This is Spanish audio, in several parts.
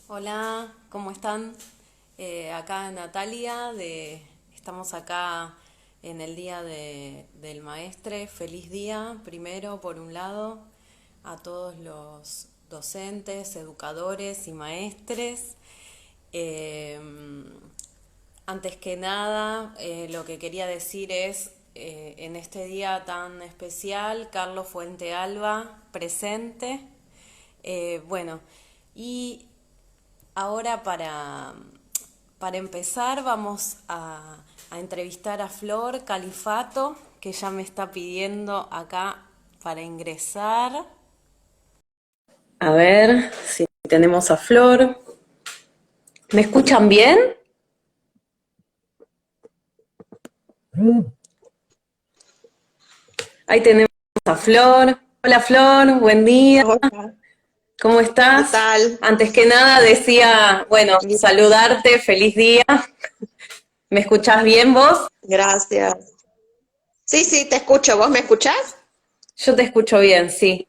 Hola, ¿cómo están? Acá Natalia, estamos acá en el Día del Maestre. Feliz día, primero, por un lado, a todos los docentes, educadores y maestres. Eh, Antes que nada, lo que quería decir es, en este día tan especial, Carlos Fuente Alba, presente. Bueno, y ahora para empezar vamos a entrevistar a Flor Califato, que ya me está pidiendo acá para ingresar. A ver si tenemos a Flor. ¿Me escuchan bien? Ahí tenemos a Flor. Hola Flor, buen día. Hola, ¿Cómo ¿qué estás? tal? Antes que nada decía, bueno, Bien, saludarte, feliz día. ¿Me escuchás bien vos? gracias. Sí, sí, te escucho. ¿Vos me escuchás? Yo te escucho bien, sí.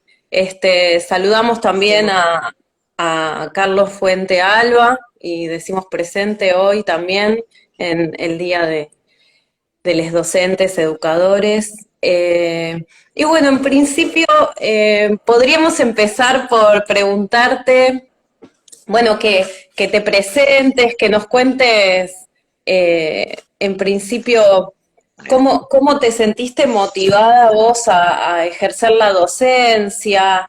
Saludamos Qué también bueno. a Carlos Fuente Alba y decimos presente hoy también en el Día de los Docentes, Educadores. Y bueno, en principio podríamos empezar por preguntarte, bueno, que te presentes, que nos cuentes en principio cómo te sentiste motivada vos a ejercer la docencia,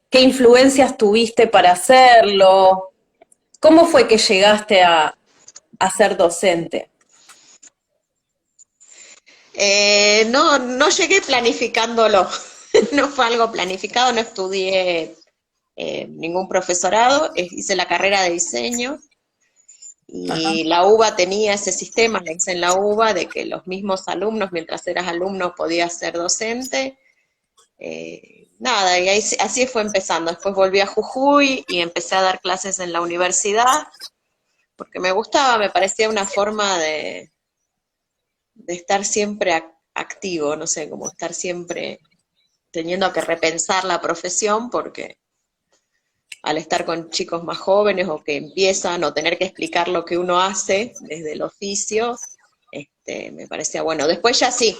qué influencias tuviste para hacerlo, cómo fue que llegaste a ser docente. No, no llegué planificándolo. No fue algo planificado, no estudié ningún profesorado, hice la carrera de diseño y la UBA tenía ese sistema, la hice en la UBA, de que los mismos alumnos, mientras eras alumno, podías ser docente. Nada, y ahí, así fue empezando. Después volví a Jujuy y empecé a dar clases en la universidad porque me gustaba, me parecía una forma de estar siempre activo, no sé, como estar siempre teniendo que repensar la profesión, porque al estar con chicos más jóvenes o que empiezan o tener que explicar lo que uno hace desde el oficio, me parecía bueno. Después ya sí,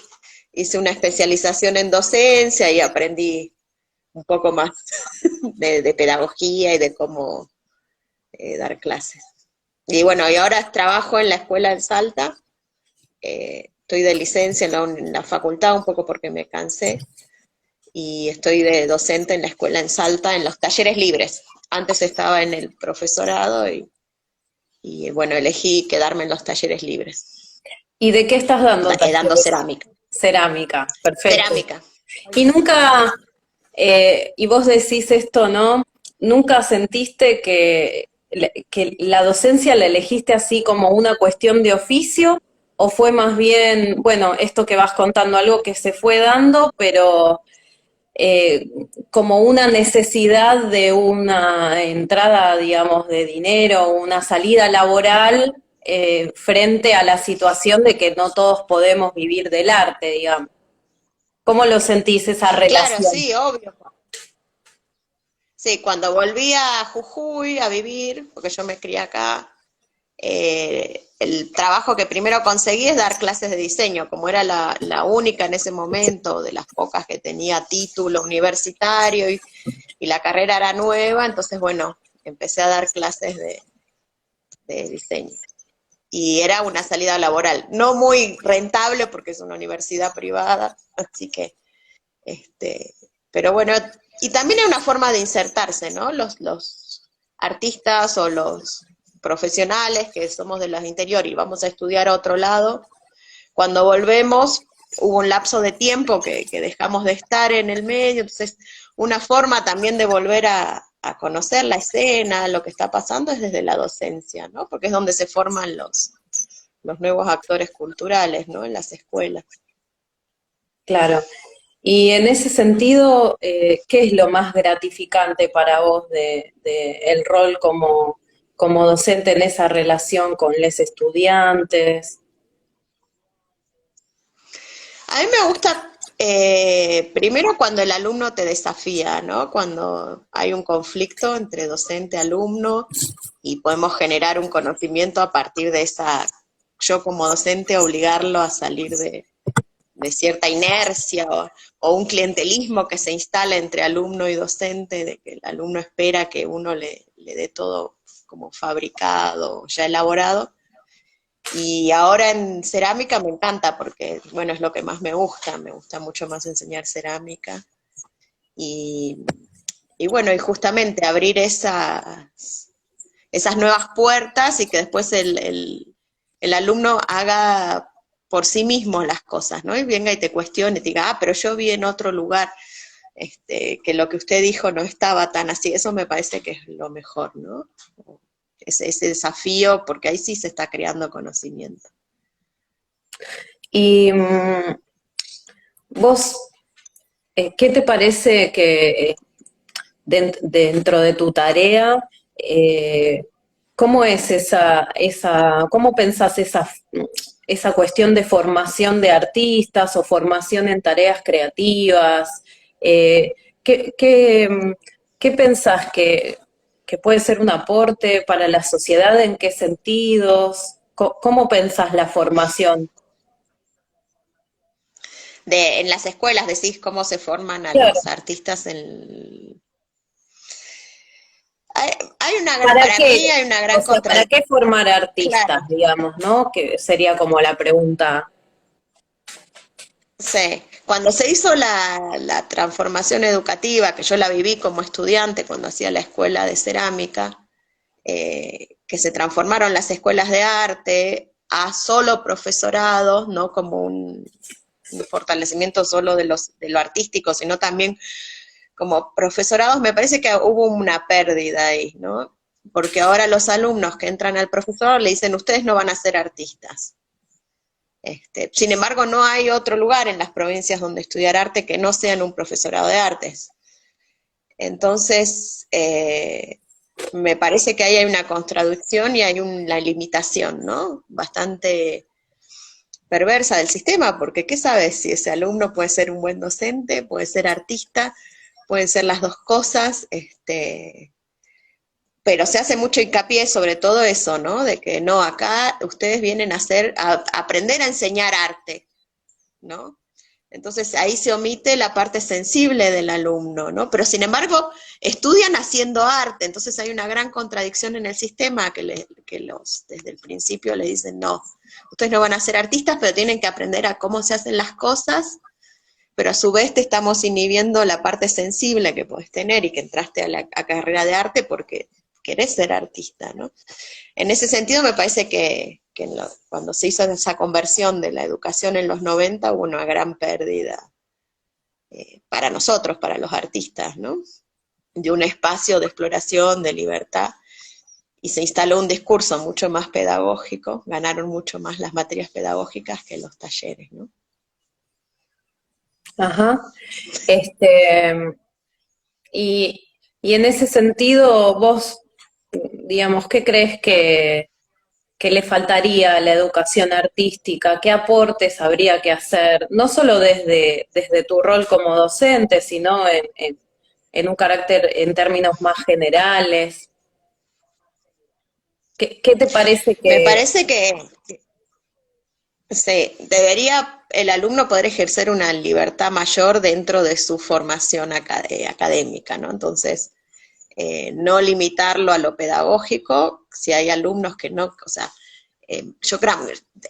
hice una especialización en docencia y aprendí un poco más de pedagogía y de cómo dar clases. Y bueno, y ahora trabajo en la escuela en Salta. Estoy de licencia en la facultad un poco porque me cansé y estoy de docente en la escuela en Salta en los talleres libres. Antes estaba en el profesorado y bueno, elegí quedarme en los talleres libres, ¿Y de qué estás dando dando talleres? cerámica. Cerámica, perfecto. Cerámica. Y nunca, y vos decís esto, ¿no? ¿Nunca sentiste que la docencia la elegiste así como una cuestión de oficio? ¿O fue más bien, bueno, esto que vas contando, algo que se fue dando, pero eh, como una necesidad de una entrada, digamos, de dinero, una salida laboral frente a la situación de que no todos podemos vivir del arte, digamos? ¿Cómo lo sentís esa Claro, relación? sí, obvio. Sí, cuando volví a Jujuy a vivir, porque yo me crié acá, el trabajo que primero conseguí es dar clases de diseño, como era la única en ese momento, de las pocas que tenía título universitario y la carrera era nueva, entonces bueno, empecé a dar clases de diseño. Y era una salida laboral, no muy rentable porque es una universidad privada, así que, este, pero bueno, y también es una forma de insertarse, ¿no? Los artistas o los profesionales que somos de los interiores y vamos a estudiar a otro lado, cuando volvemos hubo un lapso de tiempo que dejamos de estar en el medio, entonces una forma también de volver a conocer la escena, lo que está pasando es desde la docencia, ¿no? Porque es donde se forman los nuevos actores culturales, ¿no? En las escuelas. Claro. Y en ese sentido, ¿qué es lo más gratificante para vos de el rol como docente en esa relación con los estudiantes? A mí me gusta Primero cuando el alumno te desafía, ¿no? Cuando hay un conflicto entre docente y alumno y podemos generar un conocimiento a partir de esa, yo como docente obligarlo a salir de cierta inercia o un clientelismo que se instala entre alumno y docente, de que el alumno espera que uno le dé todo como fabricado, ya elaborado. Y ahora en cerámica me encanta porque, bueno, es lo que más me gusta mucho más enseñar cerámica. Y, y bueno, y justamente abrir esas nuevas puertas y que después el alumno haga por sí mismo las cosas, ¿no? Y venga y te cuestione, y te diga, pero yo vi en otro lugar que lo que usted dijo no estaba tan así. Eso me parece que es lo mejor, ¿no? Ese desafío, porque ahí sí se está creando conocimiento. Y vos, ¿qué te parece que dentro de tu tarea, cómo es cómo pensás esa cuestión de formación de artistas o formación en tareas creativas? Eh, ¿qué, qué, qué pensás que puede ser un aporte para la sociedad? ¿En qué sentidos? ¿Cómo pensás la formación? En las escuelas decís cómo se forman a Claro. los artistas en... Hay una gran, ¿Para para qué? mí hay una O gran sea, ¿para qué contradicción. formar artistas, Claro, digamos, ¿no? Que sería como la pregunta. sí. Cuando se hizo la transformación educativa, que yo la viví como estudiante cuando hacía la escuela de cerámica, que se transformaron las escuelas de arte a solo profesorados, no como un fortalecimiento solo de lo artístico, sino también como profesorados, me parece que hubo una pérdida ahí, ¿no? Porque ahora los alumnos que entran al profesor le dicen, ustedes no van a ser artistas. Sin embargo, no hay otro lugar en las provincias donde estudiar arte que no sea en un profesorado de artes. Entonces, me parece que ahí hay una contradicción y hay una limitación, ¿no? Bastante perversa del sistema, porque ¿qué sabes si ese alumno puede ser un buen docente, puede ser artista, pueden ser las dos cosas, pero se hace mucho hincapié sobre todo eso, ¿no? De que no, acá ustedes vienen a aprender a enseñar arte, ¿no? Entonces ahí se omite la parte sensible del alumno, ¿no? Pero sin embargo, estudian haciendo arte, entonces hay una gran contradicción en el sistema desde el principio les dicen, no, ustedes no van a ser artistas, pero tienen que aprender a cómo se hacen las cosas, pero a su vez te estamos inhibiendo la parte sensible que puedes tener y que entraste a la carrera de arte porque querés ser artista, ¿no? En ese sentido me parece que cuando se hizo esa conversión de la educación en los 90 hubo una gran pérdida para nosotros, para los artistas, ¿no? De un espacio de exploración, de libertad, y se instaló un discurso mucho más pedagógico, ganaron mucho más las materias pedagógicas que los talleres, ¿no? Ajá. Este, y, y en ese sentido, vos, digamos, ¿qué crees que le faltaría a la educación artística? ¿Qué aportes habría que hacer? No solo desde tu rol como docente, sino en un carácter, en términos más generales. ¿Qué te parece Me que... parece que sí, debería el alumno poder ejercer una libertad mayor dentro de su formación académica, ¿no? Entonces, no limitarlo a lo pedagógico, si hay alumnos que no, o sea, yo creo,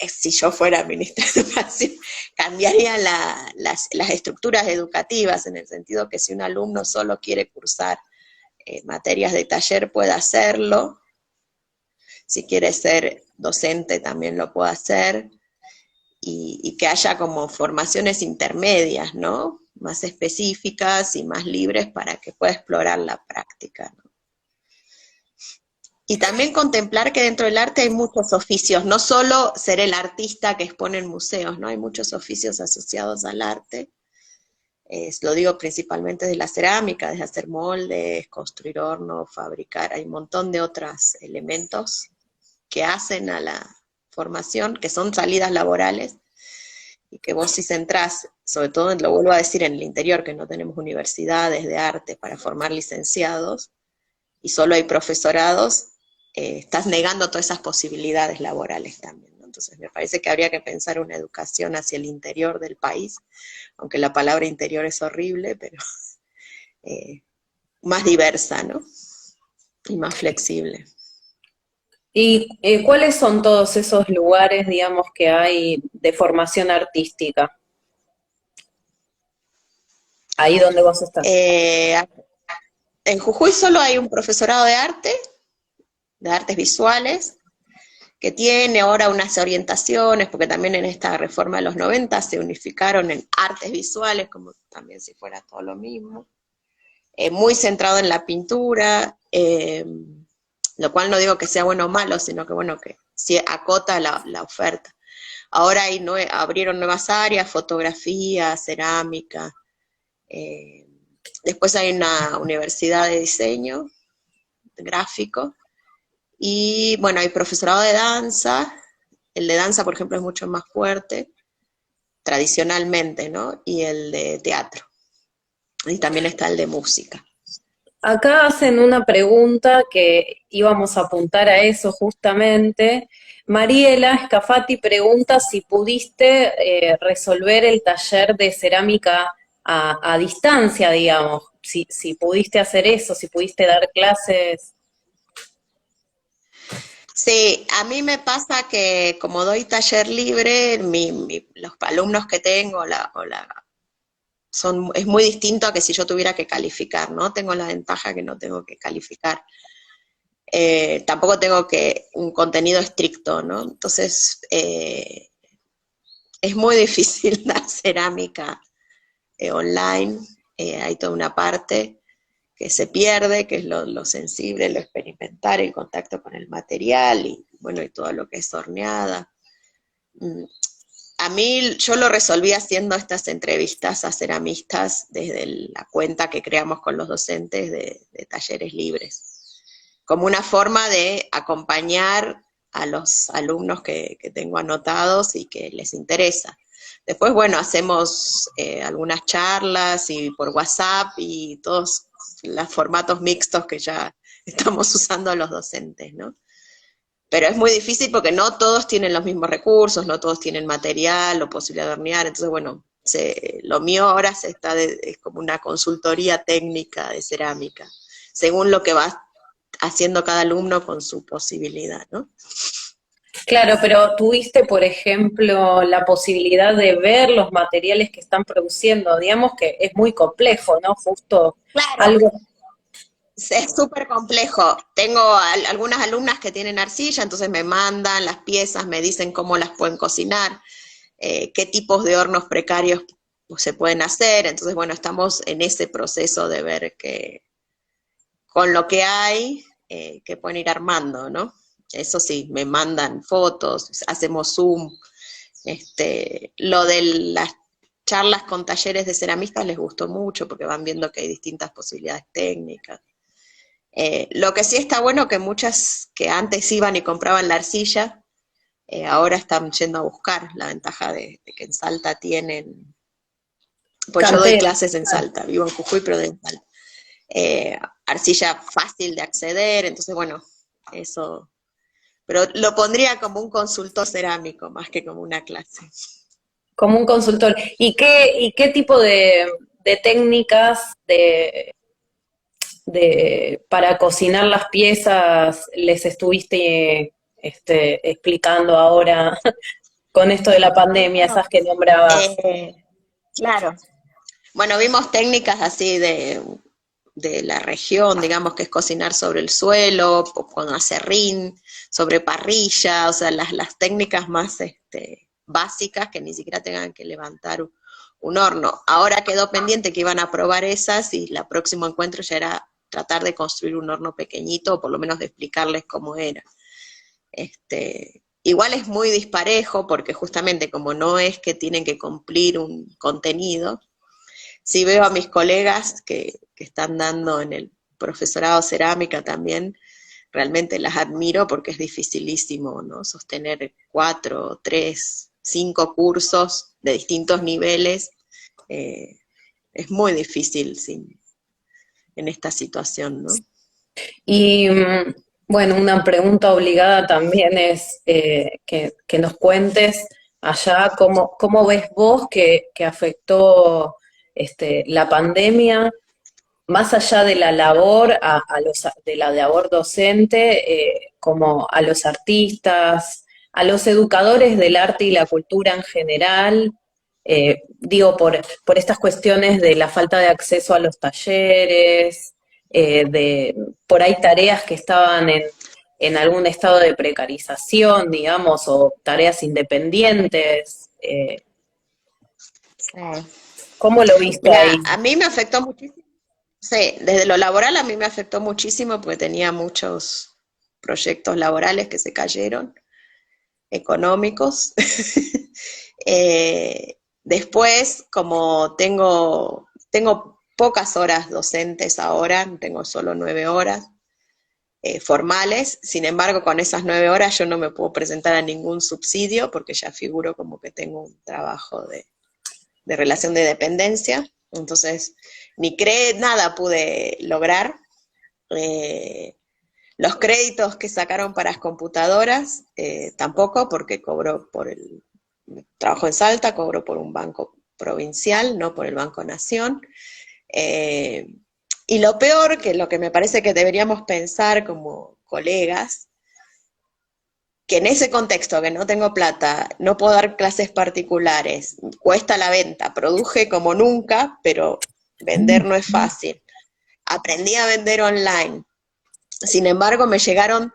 si yo fuera ministra de Educación, cambiaría las estructuras educativas en el sentido que si un alumno solo quiere cursar materias de taller puede hacerlo, si quiere ser docente también lo puede hacer, y que haya como formaciones intermedias, ¿no? Más específicas y más libres para que pueda explorar la práctica, ¿no? Y también contemplar que dentro del arte hay muchos oficios, no solo ser el artista que expone en museos, ¿no? Hay muchos oficios asociados al arte. Lo digo principalmente de la cerámica, desde hacer moldes, construir hornos, fabricar, hay un montón de otros elementos que hacen a la formación, que son salidas laborales, y que vos si centrás, sobre todo, lo vuelvo a decir, en el interior, que no tenemos universidades de arte para formar licenciados, y solo hay profesorados, estás negando todas esas posibilidades laborales también, ¿no? Entonces me parece que habría que pensar una educación hacia el interior del país, aunque la palabra interior es horrible, pero eh, más diversa, ¿no? Y más flexible. ¿Y cuáles son todos esos lugares, digamos, que hay de formación artística? Ahí donde vos estás. Eh, en Jujuy solo hay un profesorado de artes visuales, que tiene ahora unas orientaciones, porque también en esta reforma de los 90 se unificaron en artes visuales, como también si fuera todo lo mismo, muy centrado en la pintura, lo cual no digo que sea bueno o malo, sino que bueno, que sí acota la oferta. Ahora abrieron nuevas áreas, fotografía, cerámica, después hay una universidad de diseño gráfico, y bueno, hay profesorado de danza. El de danza, por ejemplo, es mucho más fuerte, tradicionalmente, ¿no? Y el de teatro. Y también está el de música. Acá hacen una pregunta que íbamos a apuntar a eso justamente. Mariela Scafati pregunta si pudiste resolver el taller de cerámica a distancia, digamos, si pudiste hacer eso, si pudiste dar clases. Sí, a mí me pasa que como doy taller libre, los alumnos que tengo es muy distinto a que si yo tuviera que calificar, ¿no? Tengo la ventaja que no tengo que calificar. Tampoco tengo un contenido estricto, ¿no? Entonces, es muy difícil dar cerámica online, hay toda una parte que se pierde, que es lo sensible, lo experimentar, el contacto con el material y bueno, y todo lo que es horneada. Mm, A mí yo lo resolví haciendo estas entrevistas a ceramistas desde la cuenta que creamos con los docentes de talleres libres, como una forma de acompañar a los alumnos que tengo anotados y que les interesa. Después, bueno, hacemos algunas charlas y por WhatsApp y todos los formatos mixtos que ya estamos usando los docentes, ¿no? Pero es muy difícil porque no todos tienen los mismos recursos, no todos tienen material o posibilidad de hornear, entonces bueno, lo mío ahora es como una consultoría técnica de cerámica, según lo que va haciendo cada alumno con su posibilidad, ¿no? Claro, pero tuviste, por ejemplo, la posibilidad de ver los materiales que están produciendo. Digamos que es muy complejo, ¿no? Justo Claro, algo. es súper complejo. Tengo algunas alumnas que tienen arcilla, entonces me mandan las piezas, me dicen cómo las pueden cocinar, qué tipos de hornos precarios se pueden hacer. Entonces, bueno, estamos en ese proceso de ver que con lo que hay, que pueden ir armando, ¿no? Eso sí, me mandan fotos, hacemos Zoom. Lo de las charlas con talleres de ceramistas les gustó mucho porque van viendo que hay distintas posibilidades técnicas. Lo que sí está bueno que muchas que antes iban y compraban la arcilla, ahora están yendo a buscar. La ventaja de que en Salta tienen, pues yo doy Cantera. clases en Salta, vivo en Jujuy, pero de Salta. Arcilla fácil de acceder, entonces bueno, eso, pero lo pondría como un consultor cerámico más que como una clase. Como un consultor. ¿Y qué tipo de técnicas para cocinar las piezas les estuviste explicando ahora con esto de la pandemia, esas que nombrabas? Eh, claro. Bueno, vimos técnicas así de la región, digamos que es cocinar sobre el suelo, o con acerrín, sobre parrilla, o sea, las técnicas más básicas que ni siquiera tengan que levantar un horno. Ahora quedó pendiente que iban a probar esas y el próximo encuentro ya era tratar de construir un horno pequeñito o por lo menos de explicarles cómo era. Igual es muy disparejo porque justamente como no es que tienen que cumplir un contenido, sí veo a mis colegas que están dando en el profesorado cerámica también, realmente las admiro porque es dificilísimo, ¿no? Sostener 4, 3, 5 cursos de distintos niveles. Es muy difícil en esta situación, ¿no? Y bueno, una pregunta obligada también es que nos cuentes allá cómo ves vos que afectó la pandemia, más allá de la labor, de la labor docente, como a los artistas, a los educadores del arte y la cultura en general, digo, por estas cuestiones de la falta de acceso a los talleres, de por ahí tareas que estaban en algún estado de precarización, digamos, o tareas independientes. ¿Cómo lo viste Mira, ahí? a mí me afectó muchísimo. Sí, desde lo laboral a mí me afectó muchísimo porque tenía muchos proyectos laborales que se cayeron, económicos. Después, como tengo pocas horas docentes ahora, tengo solo 9 horas formales, sin embargo, con esas 9 horas yo no me puedo presentar a ningún subsidio porque ya figuro como que tengo un trabajo de relación de dependencia, entonces nada pude lograr. Eh, los créditos que sacaron para las computadoras, tampoco, porque cobro trabajo en Salta, cobro por un banco provincial, no por el Banco Nación. Eh, y lo peor, que lo que me parece que deberíamos pensar como colegas, que en ese contexto que no tengo plata, no puedo dar clases particulares, cuesta la venta, produje como nunca, pero vender no es fácil. Aprendí a vender online. Sin embargo, me llegaron,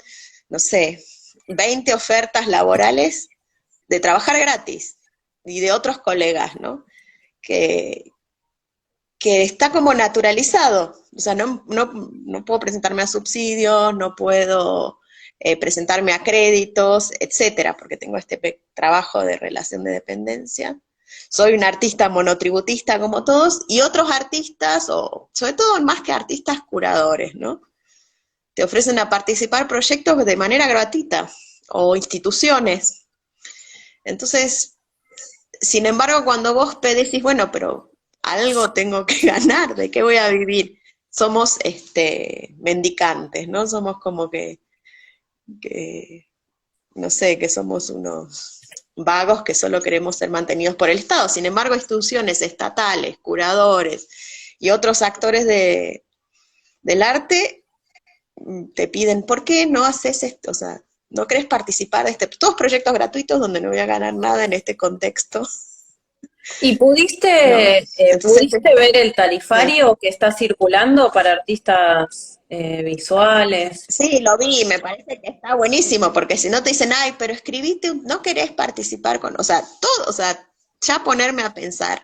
no sé, 20 ofertas laborales de trabajar gratis y de otros colegas, ¿no? Que, que está como naturalizado. O sea, no puedo presentarme a subsidios, no puedo presentarme a créditos, etcétera, porque tengo este trabajo de relación de dependencia. Soy un artista monotributista como todos, y otros artistas, o sobre todo más que artistas, curadores, ¿no? Te ofrecen a participar proyectos de manera gratuita, o instituciones. Entonces, sin embargo, cuando vos decís, bueno, pero algo tengo que ganar, ¿de qué voy a vivir? Somos mendicantes, ¿no? Somos como que, no sé, que somos unos vagos que solo queremos ser mantenidos por el Estado. Sin embargo, instituciones estatales, curadores y otros actores del arte te piden, ¿por qué no haces esto? O sea, ¿no querés participar de todos proyectos gratuitos donde no voy a ganar nada en este contexto? ¿Y ¿No? Entonces, pudiste ver el sí. tarifario que está circulando para artistas visuales? Sí, lo vi, me parece que está buenísimo, porque si no te dicen, ay, pero escribiste, no querés participar o sea, todo, o sea, ya ponerme a pensar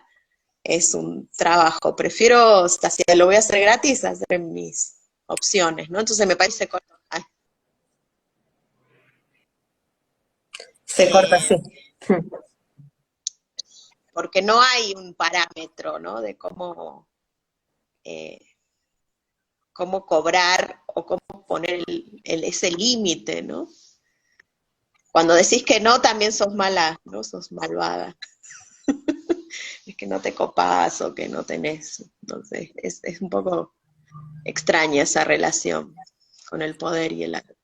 es un trabajo. Prefiero, o sea, si lo voy a hacer gratis, hacer mis opciones, ¿no? Entonces me parece corto. Ay, Se corta eh, así. porque no hay un parámetro, ¿no? De eh, cómo cobrar o cómo poner ese límite, ¿no? Cuando decís que no, también sos mala, ¿no? Sos malvada. Es que no te copás o que no tenés. Entonces, es un poco extraña esa relación con el poder y el arte.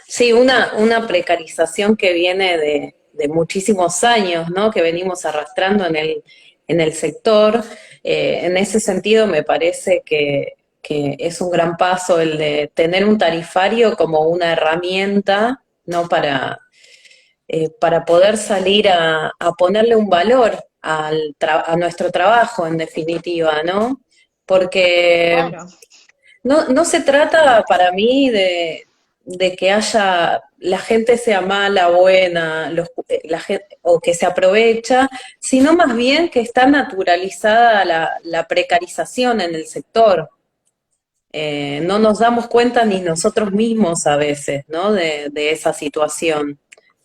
Sí, una precarización que viene de muchísimos años, ¿no? Que venimos arrastrando en el sector. En ese sentido, me parece que es un gran paso el de tener un tarifario como una herramienta, ¿no? Para poder salir a ponerle un valor a nuestro trabajo, en definitiva, ¿no? Porque Claro. no se trata para mí de que haya, la gente sea mala, buena, o que se aprovecha, sino más bien que está naturalizada la precarización en el sector. No nos damos cuenta ni nosotros mismos a veces, ¿no? De esa situación.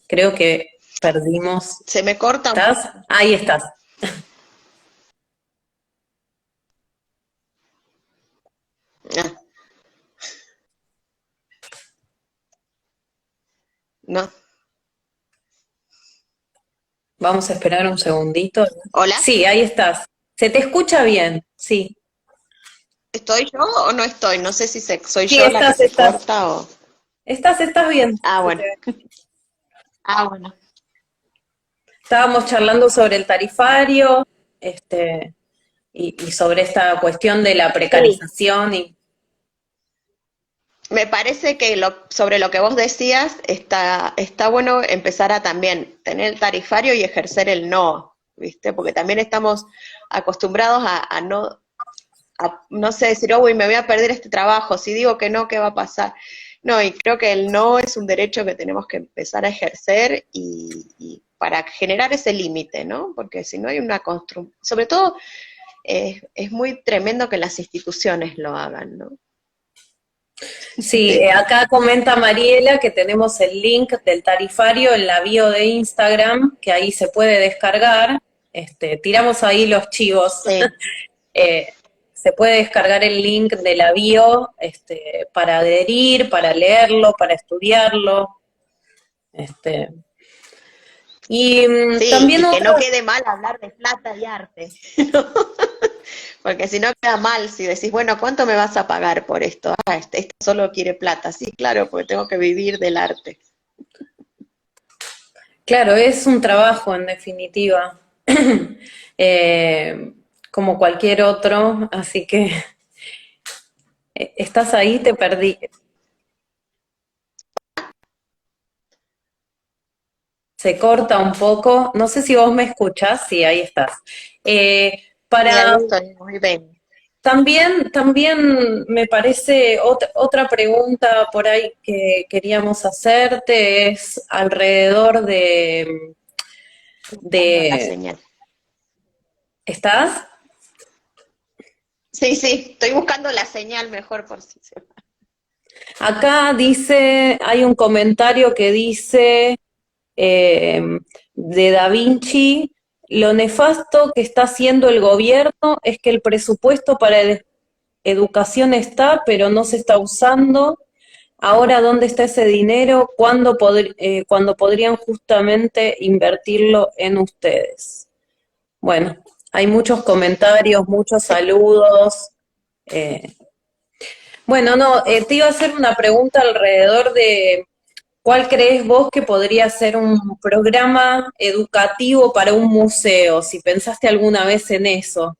Creo que perdimos. Se me corta un ¿Estás? poco. Ahí estás. Ah, no. Vamos a esperar un segundito. Hola, Sí, ahí estás. Se te escucha bien, sí. ¿estoy yo o no estoy? No sé si soy Sí, yo la que estás, se estás. corta o... Estás bien. Ah, Se te bueno. ve. Bueno. Estábamos charlando sobre el tarifario, y sobre esta cuestión de la Sí, precarización y me parece que sobre lo que vos decías, está bueno empezar a también tener el tarifario y ejercer el no, ¿viste? Porque también estamos acostumbrados no sé, decir, oh, uy, me voy a perder este trabajo, si digo que no, ¿qué va a pasar? No, y creo que el no es un derecho que tenemos que empezar a ejercer y para generar ese límite, ¿no? Porque si no hay una construcción, sobre todo es muy tremendo que las instituciones lo hagan, ¿no? sí, Sí. acá comenta Mariela que tenemos el link del tarifario en la bio de Instagram, que ahí se puede descargar. Tiramos ahí los chivos. Sí. Eh, Se puede descargar el link de la bio, para adherir, para leerlo, para estudiarlo. Este, y Sí, también y que otro, no quede mal hablar de plata y arte, ¿no? Porque si no queda mal si decís, bueno, ¿cuánto me vas a pagar por esto? Ah, este solo quiere plata. Sí, claro, porque tengo que vivir del arte. claro, es un trabajo en definitiva, eh, como cualquier otro, así que estás ahí, te perdí. Se corta un poco, no sé si vos me escuchás, sí, ahí estás. Y ahí Para estoy, muy bien. también me parece otra pregunta por ahí que queríamos hacerte es alrededor Buscando la de, señal. ¿estás? Sí, sí, estoy buscando la señal mejor por si se va. Acá dice, hay un comentario que dice, eh, de Da Vinci, lo nefasto que está haciendo el gobierno es que el presupuesto para educación está, pero no se está usando. Ahora, ¿dónde está ese dinero? ¿Cuándo podrían justamente invertirlo en ustedes? Bueno, hay muchos comentarios, muchos Sí. saludos. eh, bueno, no, te iba a hacer una pregunta alrededor de cuál crees vos que podría ser un programa educativo para un museo, si pensaste alguna vez en eso.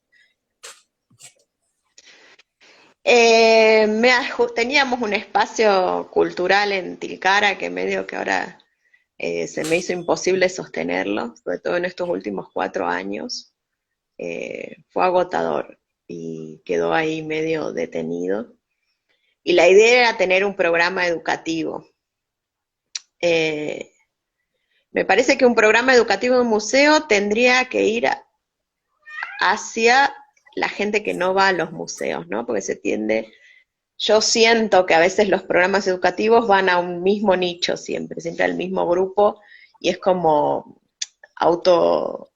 Teníamos un espacio cultural en Tilcara que medio que ahora se me hizo imposible sostenerlo, sobre todo en estos últimos 4 años. Fue agotador y quedó ahí medio detenido. Y la idea era tener un programa educativo. Eh, Me parece que un programa educativo en un museo tendría que ir hacia la gente que no va a los museos, ¿no? Porque yo siento que a veces los programas educativos van a un mismo nicho siempre al mismo grupo, y es como auto,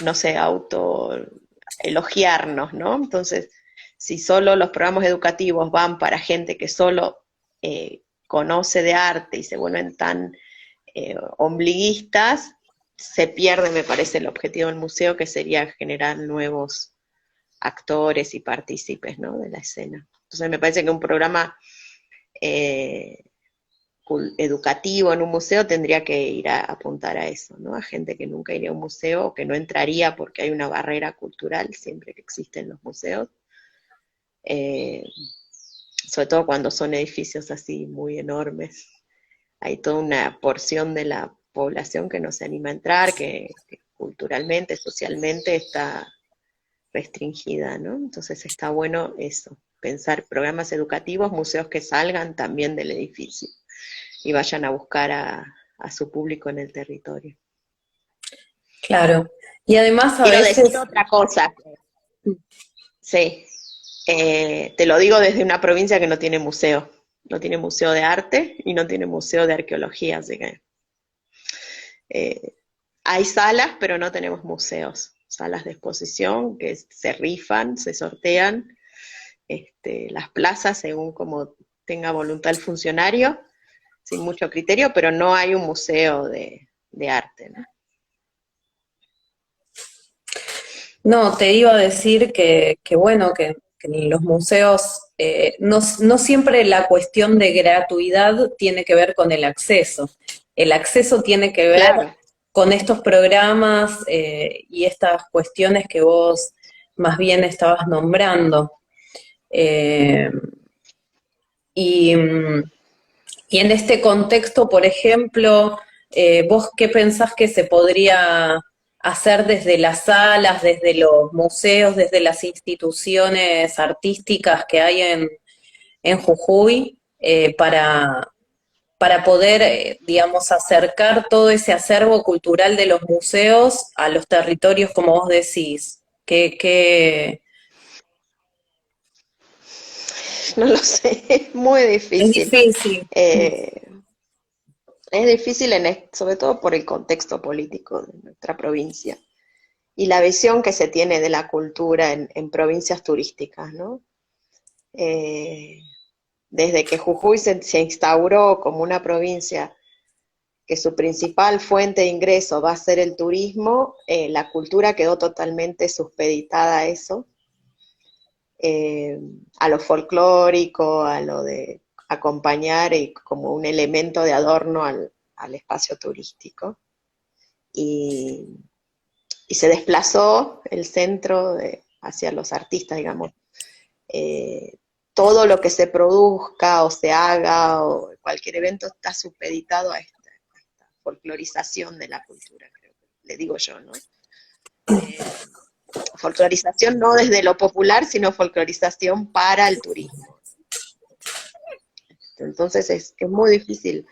no sé, auto elogiarnos, ¿no? Entonces, si solo los programas educativos van para gente que solo conoce de arte y se vuelven tan ombliguistas, se pierde, me parece, el objetivo del museo, que sería generar nuevos actores y partícipes, ¿no?, de la escena. Entonces me parece que un programa eh, educativo en un museo tendría que ir a apuntar a eso, ¿no? A gente que nunca iría a un museo o que no entraría porque hay una barrera cultural siempre que existen los museos, eh, sobre todo cuando son edificios así muy enormes. Hay toda una porción de la población que no se anima a entrar, que culturalmente, socialmente está restringida, ¿no? Entonces está bueno eso, pensar programas educativos, museos que salgan también del edificio y vayan a buscar a su público en el territorio. Claro. Y además a Quiero decir veces, otra cosa, sí, te lo digo desde una provincia que no tiene museo, no tiene museo de arte y no tiene museo de arqueología, así que eh, hay salas, pero no tenemos museos, salas de exposición que se rifan, se sortean, las plazas según como tenga voluntad el funcionario, sin mucho criterio, pero no hay un museo de arte, ¿no? No, te iba a decir que bueno, que en los museos no siempre la cuestión de gratuidad tiene que ver con el acceso. El acceso tiene que ver Claro. con estos programas y estas cuestiones que vos más bien estabas nombrando. Eh, y, mm, y en este contexto, por ejemplo, ¿vos qué pensás que se podría hacer desde las salas, desde los museos, desde las instituciones artísticas que hay en Jujuy para poder, digamos, acercar todo ese acervo cultural de los museos a los territorios, como vos decís? Que No lo sé, es muy es difícil. difícil. Eh, es difícil sobre todo por el contexto político de nuestra provincia y la visión que se tiene de la cultura en provincias turísticas, ¿no? Eh, Desde que Jujuy se instauró como una provincia que su principal fuente de ingreso va a ser el turismo, la cultura quedó totalmente supeditada a eso, eh, a lo folclórico, a lo de acompañar y como un elemento de adorno al espacio turístico. Y, y, se desplazó el centro hacia los artistas, digamos. Eh, Todo lo que se produzca o se haga o cualquier evento está supeditado a esta folclorización de la cultura, creo que le digo yo, ¿no? Folclorización no desde lo popular, sino folclorización para el turismo. Entonces es muy difícil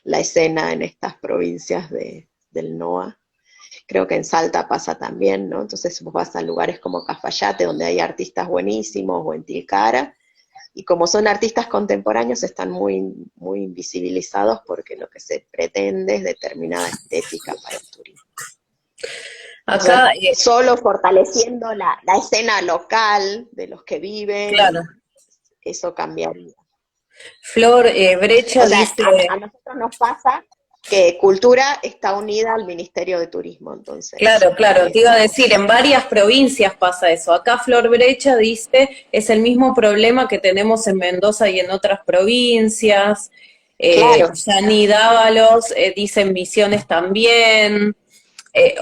la escena en estas provincias del NOA. Creo que en Salta pasa también, ¿no? Entonces vos vas a lugares como Cafayate, donde hay artistas buenísimos, o en Tilcara, y como son artistas contemporáneos, están muy, muy invisibilizados porque lo que se pretende es determinada estética para el turismo. Entonces, Acá, solo fortaleciendo la escena local de los que viven, claro, y eso cambiaría. Flor Brecha O sea, dice. a nosotros nos pasa que cultura está unida al Ministerio de Turismo, entonces Claro, claro, te iba a decir, en varias provincias pasa eso. Acá Flor Brecha dice, es el mismo problema que tenemos en Mendoza y en otras provincias. claro, Yani Dávalos dice en Misiones también.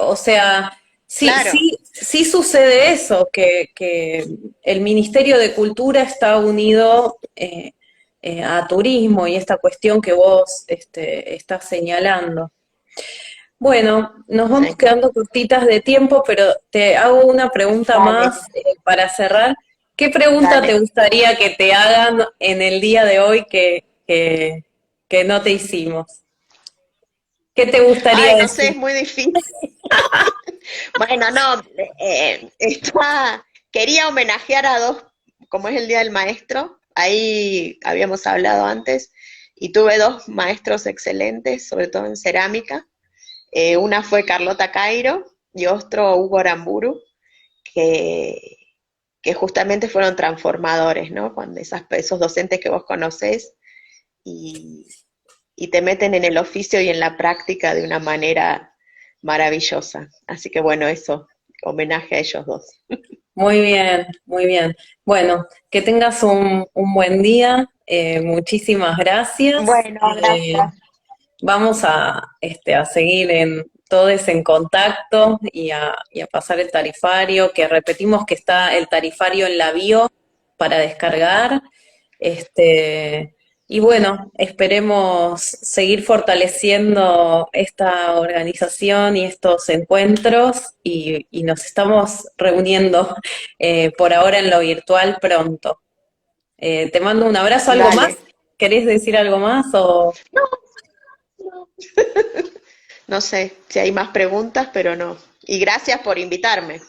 O sea, sí, claro, sí, sí sucede eso, que el Ministerio de Cultura está unido a turismo y esta cuestión que vos estás señalando. Bueno, nos vamos sí, quedando cortitas de tiempo, pero te hago una pregunta dale, más para cerrar. ¿Qué pregunta te dale. gustaría que te hagan en el día de hoy que no te hicimos? ¿Qué te gustaría Ay, no sé, decir? es muy difícil. Bueno, no, quería homenajear a dos, como es el Día del Maestro, ahí habíamos hablado antes, y tuve dos maestros excelentes, sobre todo en cerámica. Una fue Carlota Cairo y otro Hugo Aramburu, que, que justamente fueron transformadores, ¿no? Cuando esos docentes que vos conocés y, y te meten en el oficio y en la práctica de una manera maravillosa. Así que bueno, eso, homenaje a ellos dos. Muy bien, muy bien. Bueno, que tengas un buen día. Muchísimas gracias. Bueno, gracias. Vamos a seguir en todos en contacto y a pasar el tarifario, que repetimos que está el tarifario en la bio para descargar. Y bueno, esperemos seguir fortaleciendo esta organización y estos encuentros y nos estamos reuniendo por ahora en lo virtual pronto. Te mando un abrazo, ¿algo más? Dale. ¿Querés decir algo más o...? No, no. No sé si hay más preguntas, pero no. Y gracias por invitarme.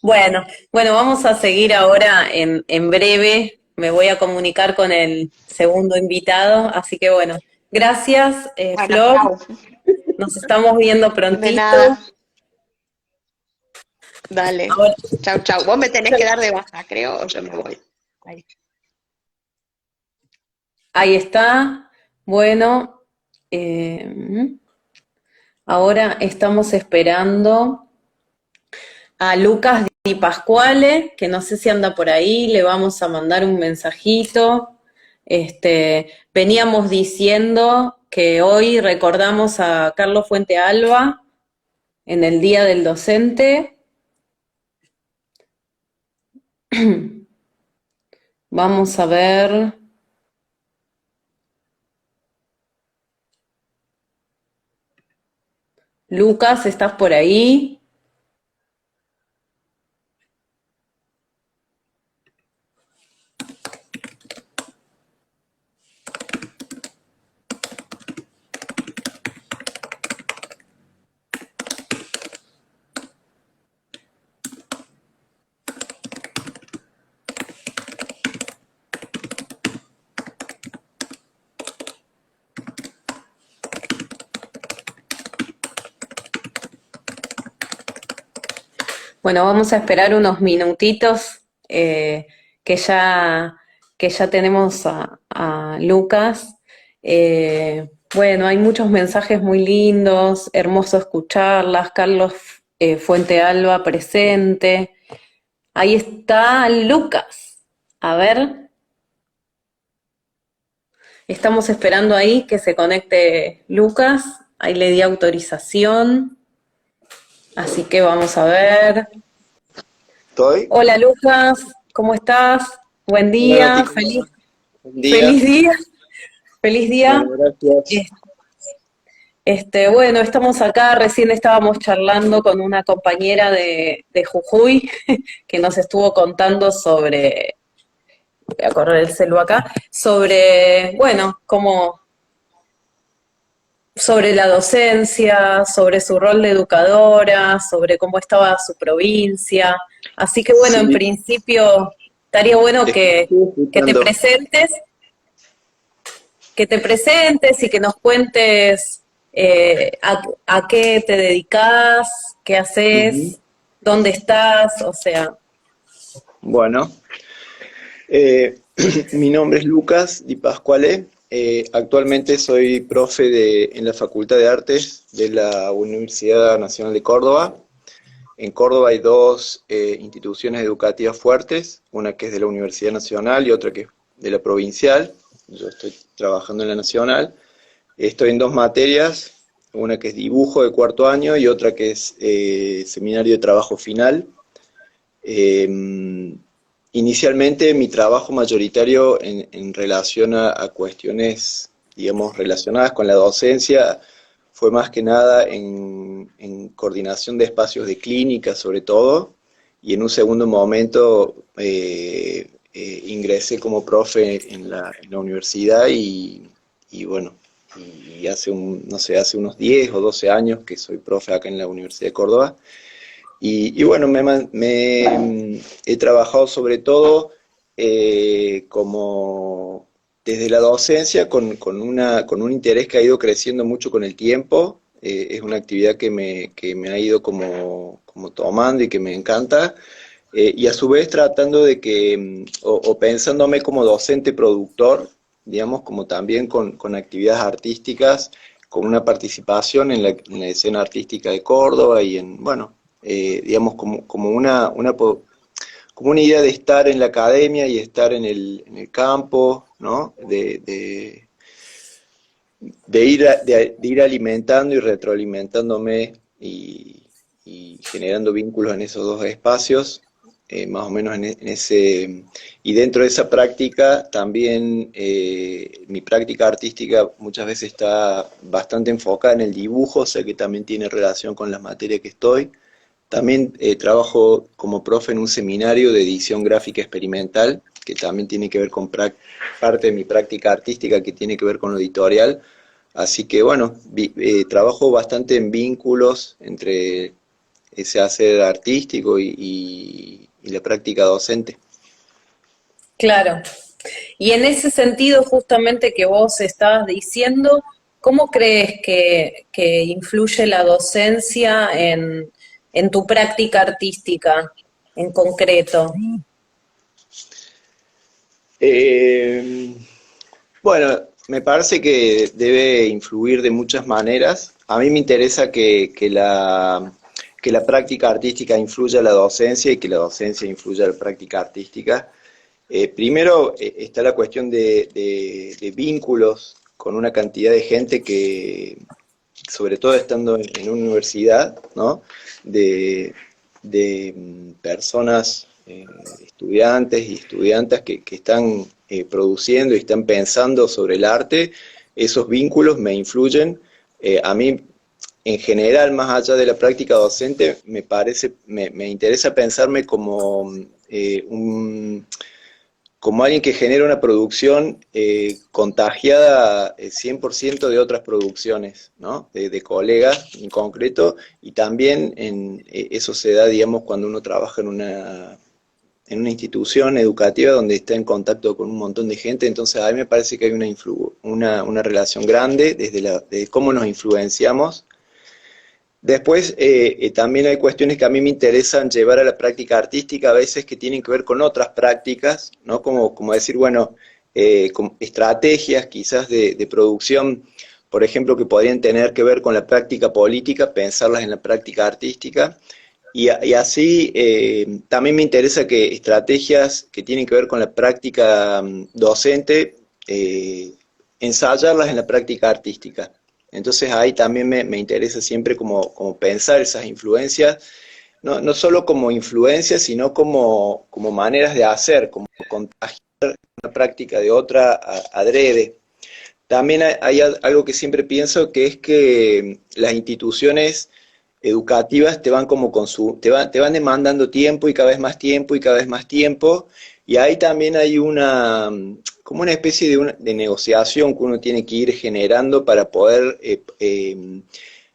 Bueno, vamos a seguir ahora en breve. Me voy a comunicar con el segundo invitado, así que bueno, gracias, Bueno, Flor. chau. Nos estamos viendo De prontito. nada. Dale. Ahora, Chau, chau. Vos me tenés que dar de baja, creo, o yo me voy. Ahí. ahí está. Bueno, eh, ahora estamos esperando a Lucas. Di Pasquale, que no sé si anda por ahí, le vamos a mandar un mensajito. Veníamos diciendo que hoy recordamos a Carlos Fuente Alba en el Día del Docente. Vamos a ver. Lucas, ¿estás por ahí? Bueno, vamos a esperar unos minutitos que ya, que ya tenemos a Lucas. Bueno, hay muchos mensajes muy lindos, hermoso escucharlas. Carlos Fuente Alba presente. Ahí está Lucas. A ver, estamos esperando ahí que se conecte Lucas. Ahí le di autorización. Así que vamos a ver. ¿Estoy? Hola Lucas, ¿cómo estás? Buen Hola, día, Nati. Buen día. feliz día, feliz día. Bueno, gracias. Bueno, estamos acá, recién estábamos charlando con una compañera de Jujuy que nos estuvo contando sobre, voy a correr el celu acá, sobre, bueno, sobre la docencia, sobre su rol de educadora, sobre cómo estaba su provincia. Así que bueno, en Sí, principio estaría bueno estoy que te escuchando. presentes, que te presentes y que nos cuentes a qué te dedicas, qué Ujú. haces, dónde estás, o sea, Bueno, eh, mi nombre es Lucas Di Pasquale. Actualmente soy profe en la Facultad de Artes de la Universidad Nacional de Córdoba. En Córdoba hay dos instituciones educativas fuertes, una que es de la Universidad Nacional y otra que es de la provincial. Yo estoy trabajando en la Nacional. Estoy en dos materias, una que es dibujo de cuarto año y otra que es seminario de trabajo final. Eh, Inicialmente mi trabajo mayoritario en relación a cuestiones, digamos, relacionadas con la docencia fue más que nada en coordinación de espacios de clínica sobre todo, y en un segundo momento ingresé como profe en la universidad y bueno, y hace no sé, hace unos 10 o 12 años que soy profe acá en la Universidad de Córdoba. Y bueno, he trabajado sobre todo como desde la docencia con un interés que ha ido creciendo mucho con el tiempo. Es una actividad que me ha ido como tomando y que me encanta. Y a su vez tratando de o pensándome como docente productor, digamos, como también con actividades artísticas, con una participación en la escena artística de Córdoba y bueno, digamos, como una idea de estar en la academia y estar en el campo, ¿no? De ir alimentando y retroalimentándome y generando vínculos en esos dos espacios, más o menos en ese... Y dentro de esa práctica también mi práctica artística muchas veces está bastante enfocada en el dibujo, o sea que también tiene relación con las materias que estoy. También trabajo como profe en un seminario de edición gráfica experimental, que también tiene que ver con parte de mi práctica artística que tiene que ver con lo editorial. Así que bueno, trabajo bastante en vínculos entre ese hacer artístico y la práctica docente. claro. Y en ese sentido, justamente que vos estabas diciendo, ¿cómo crees que influye la docencia en tu práctica artística en concreto? Eh, bueno, me parece que debe influir de muchas maneras. A mí me interesa que la práctica artística influya a la docencia y que la docencia influya a la práctica artística. Primero está la cuestión de vínculos con una cantidad de gente que, sobre todo estando en una universidad, ¿no? de personas, estudiantes y estudiantas que están produciendo y están pensando sobre el arte. Esos vínculos me influyen. A mí, en general, más allá de la práctica docente, me interesa pensarme como como alguien que genera una producción contagiada 100% de otras producciones, ¿no? De colegas en concreto, y también eso se da, digamos, cuando uno trabaja en una institución educativa donde está en contacto con un montón de gente. Entonces a mí me parece que hay una relación grande desde cómo nos influenciamos. Después, también hay cuestiones que a mí me interesan llevar a la práctica artística, a veces que tienen que ver con otras prácticas, ¿no? Como decir, bueno, con estrategias quizás de producción, por ejemplo, que podrían tener que ver con la práctica política, pensarlas en la práctica artística. Y así, también me interesa que estrategias que tienen que ver con la práctica docente, ensayarlas en la práctica artística. Entonces ahí también me interesa siempre como pensar esas influencias, no solo como influencias, sino como maneras de hacer, como contagiar una práctica de otra adrede. También hay algo que siempre pienso, que es que las instituciones educativas te van te van demandando tiempo y cada vez más tiempo y cada vez más tiempo, y ahí también hay como una especie de negociación que uno tiene que ir generando para poder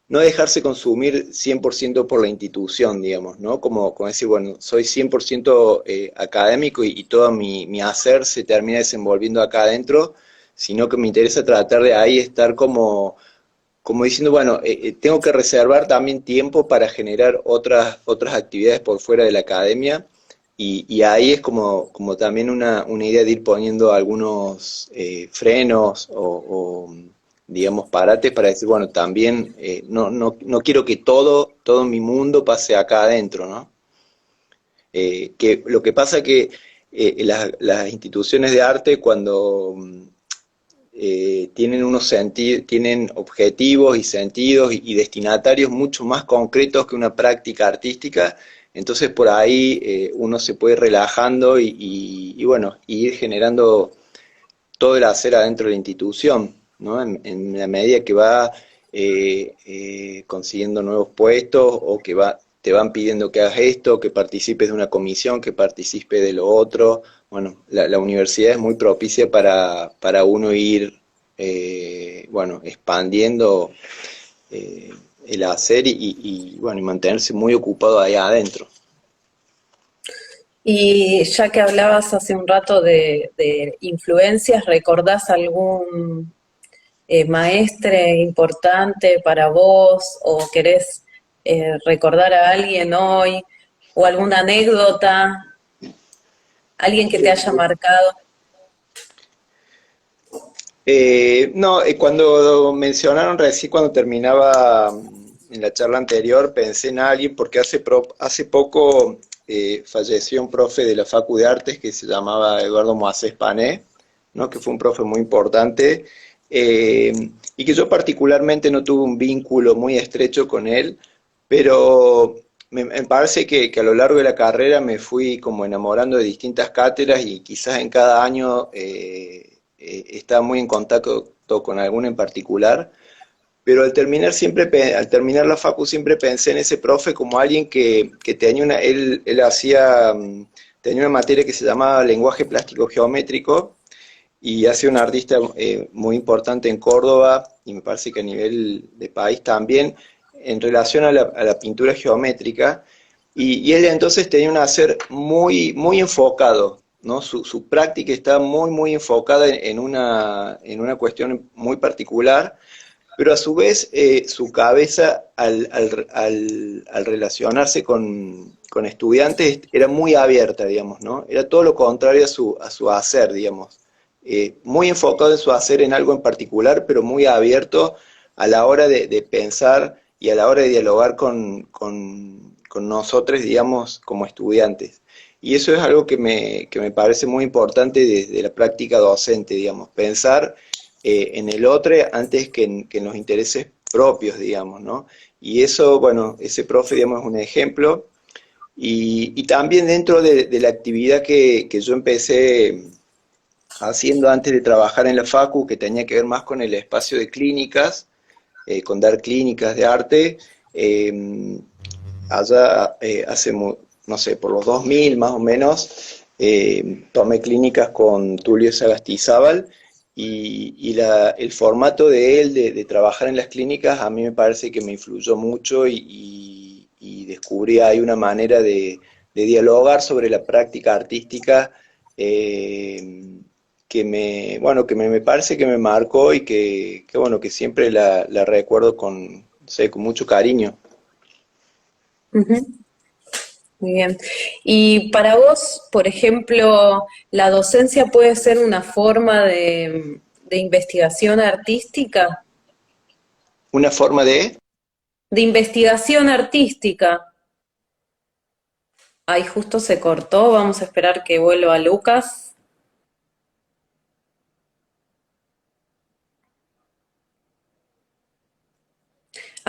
no dejarse consumir 100% por la institución, digamos, ¿no? Como decir, bueno, soy 100% académico y todo mi hacer se termina desenvolviendo acá adentro, sino que me interesa tratar de ahí estar como diciendo, bueno, tengo que reservar también tiempo para generar otras actividades por fuera de la academia, y ahí es como también una idea de ir poniendo algunos frenos digamos, parates para decir, bueno, también no quiero que todo mi mundo pase acá adentro, ¿no? Que lo que pasa que las instituciones de arte, cuando tienen objetivos y sentidos y destinatarios mucho más concretos que una práctica artística, entonces por ahí uno se puede ir relajando y bueno, ir generando todo el hacer adentro de la institución, ¿no? En la medida que va consiguiendo nuevos puestos, o que te van pidiendo que hagas esto, que participes de una comisión, que participes de lo otro. Bueno, la universidad es muy propicia para uno ir bueno, expandiendo el hacer bueno, y mantenerse muy ocupado ahí adentro. Y ya que hablabas hace un rato de influencias, ¿recordás algún maestre importante para vos, o querés recordar a alguien hoy, o alguna anécdota, alguien que te haya marcado? No, cuando mencionaron recién, cuando terminaba en la charla anterior, pensé en alguien, porque hace poco falleció un profe de la Facu de Artes que se llamaba Eduardo Moisés Pané, ¿no? Que fue un profe muy importante, y que yo particularmente no tuve un vínculo muy estrecho con él, pero me parece que a lo largo de la carrera me fui como enamorando de distintas cátedras, y quizás en cada año estaba muy en contacto con alguna en particular, pero al terminar la facu siempre pensé en ese profe como alguien que tenía él tenía una materia que se llamaba lenguaje plástico geométrico, y ha sido un artista muy importante en Córdoba, y me parece que a nivel de país también, en relación a la pintura geométrica, y él entonces tenía un hacer muy, muy enfocado, ¿no? Su práctica estaba muy, muy enfocada en una cuestión muy particular, pero a su vez su cabeza al relacionarse con estudiantes era muy abierta, digamos, ¿no? Era todo lo contrario a su hacer, digamos. Muy enfocado en su hacer en algo en particular, pero muy abierto a la hora de pensar y a la hora de dialogar con nosotros, digamos, como estudiantes. Y eso es algo que me parece muy importante desde la práctica docente, digamos, pensar en el otro antes que en los intereses propios, digamos, ¿no? Y eso, bueno, ese profe, digamos, es un ejemplo. Y también dentro de la actividad que yo empecé haciendo antes de trabajar en la Facu, que tenía que ver más con el espacio de clínicas, con dar clínicas de arte, allá hace, no sé, por los 2000 más o menos, tomé clínicas con Tulio Sagastizábal y el formato de él de trabajar en las clínicas a mí me parece que me influyó mucho y descubrí ahí una manera de dialogar sobre la práctica artística bueno, me parece que me marcó y bueno, que siempre la recuerdo con, no sé, con mucho cariño. Ujú. Muy bien. Y para vos, por ejemplo, ¿la docencia puede ser una forma de investigación artística? Una forma de... De investigación artística. Ahí justo se cortó, vamos a esperar que vuelva Lucas.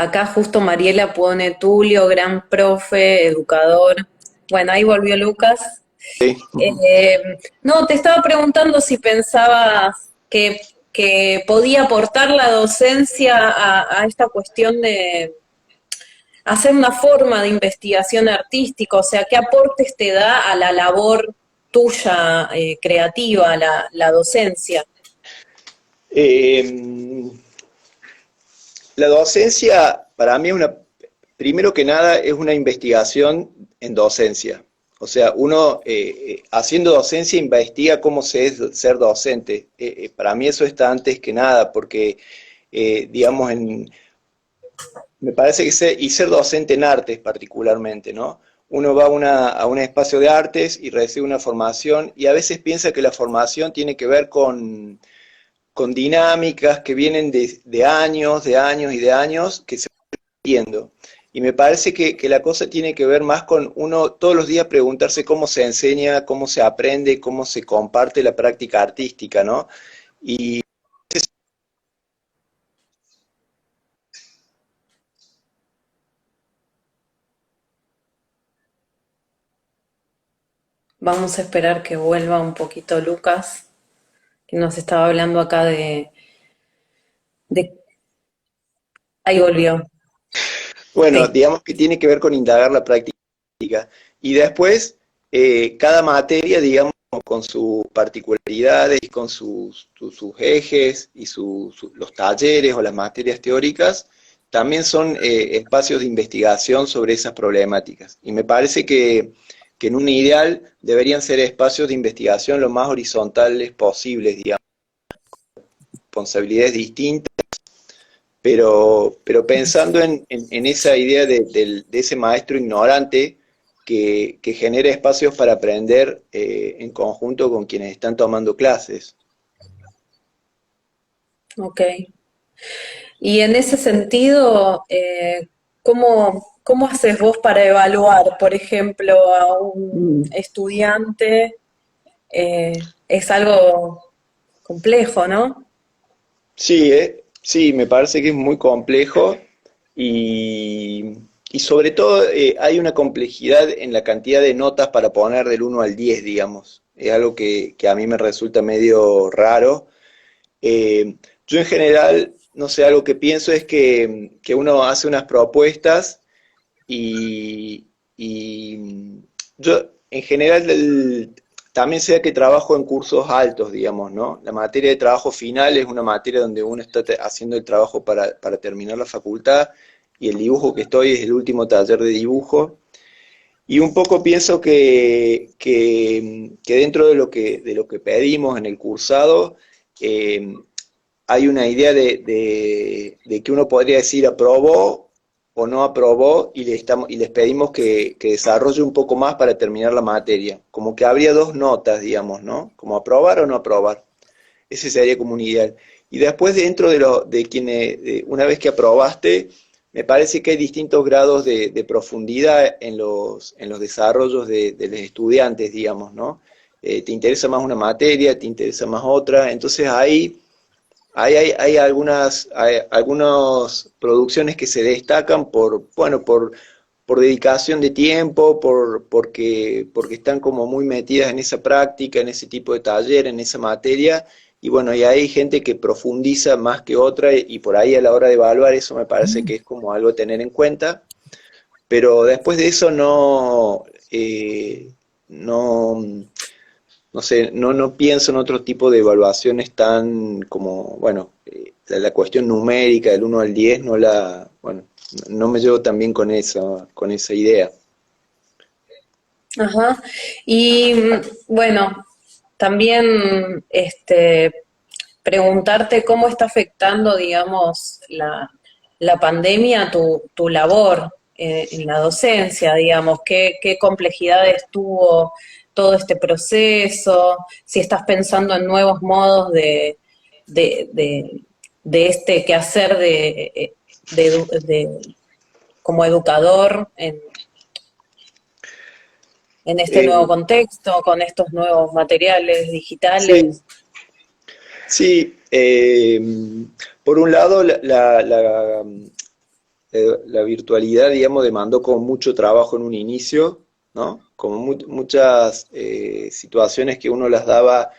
Acá justo Mariela pone Tulio, gran profe, educador. Bueno, ahí volvió Lucas. Sí. Eh, no, te estaba preguntando si pensabas que podía aportar la docencia a esta cuestión de hacer una forma de investigación artística, o sea, ¿qué aportes te da a la labor tuya creativa, la docencia? Eh, la docencia, para mí, primero que nada, es una investigación en docencia. O sea, uno haciendo docencia investiga cómo se es ser docente. Para mí eso está antes que nada, porque, digamos, me parece que ser docente en artes particularmente, ¿no? Uno va a un espacio de artes y recibe una formación y a veces piensa que la formación tiene que ver con dinámicas que vienen de años, de años y de años que se van repitiendo. Y me parece que la cosa tiene que ver más con uno todos los días preguntarse cómo se enseña, cómo se aprende, cómo se comparte la práctica artística, ¿no? Y Vamos a esperar que vuelva un poquito Lucas, que nos estaba hablando acá de... Ahí volvió. bueno, Sí. digamos que tiene que ver con indagar la práctica. Y después, cada materia, digamos, con sus particularidades, con sus ejes y los talleres o las materias teóricas, también son espacios de investigación sobre esas problemáticas. Y me parece que en un ideal deberían ser espacios de investigación lo más horizontales posibles, digamos, responsabilidades distintas, pero pensando en esa idea de ese maestro ignorante que genera espacios para aprender en conjunto con quienes están tomando clases. Ok. Y en ese sentido, ¿cómo haces vos para evaluar, por ejemplo, a un estudiante? Es algo complejo, ¿no? Sí, sí, me parece que es muy complejo y, y sobre todo hay una complejidad en la cantidad de notas para poner del 1 al 10, digamos. Es algo que a mí me resulta medio raro. Yo en general, no sé, algo que pienso es que uno hace unas propuestas y yo en general también sé que trabajo en cursos altos, digamos, ¿no? La materia de trabajo final es una materia donde uno está haciendo el trabajo para terminar la facultad y el dibujo que estoy es el último taller de dibujo. Y un poco pienso que dentro de lo que pedimos en el cursado, eh, hay una idea de que uno podría decir aprobó o no aprobó y les pedimos que desarrolle un poco más para terminar la materia. Como que habría dos notas, digamos, ¿no? Como aprobar o no aprobar. Ese sería como un ideal. Y después dentro de quienes, una vez que aprobaste, me parece que hay distintos grados de profundidad en los desarrollos de los estudiantes, digamos, ¿no? Te interesa más una materia, te interesa más otra, entonces hay algunas producciones que se destacan por dedicación de tiempo, porque están como muy metidas en esa práctica, en ese tipo de taller, en esa materia, y bueno, y hay gente que profundiza más que otra, y por ahí a la hora de evaluar eso me parece que es como algo a tener en cuenta, pero después de eso no, no sé, no pienso en otro tipo de evaluaciones tan como, bueno, la cuestión numérica del 1 al 10 bueno, no me llevo tan bien con esa idea. Ajá. Y bueno, también preguntarte cómo está afectando, digamos, la pandemia tu labor en la docencia, digamos, qué complejidades tuvo todo este proceso, si estás pensando en nuevos modos de, de, de este quehacer como educador en este Eh, nuevo contexto, con estos nuevos materiales sí, digitales. sí, por un lado la virtualidad, digamos, demandó como mucho trabajo en un inicio, ¿no? Como muchas situaciones que uno las daba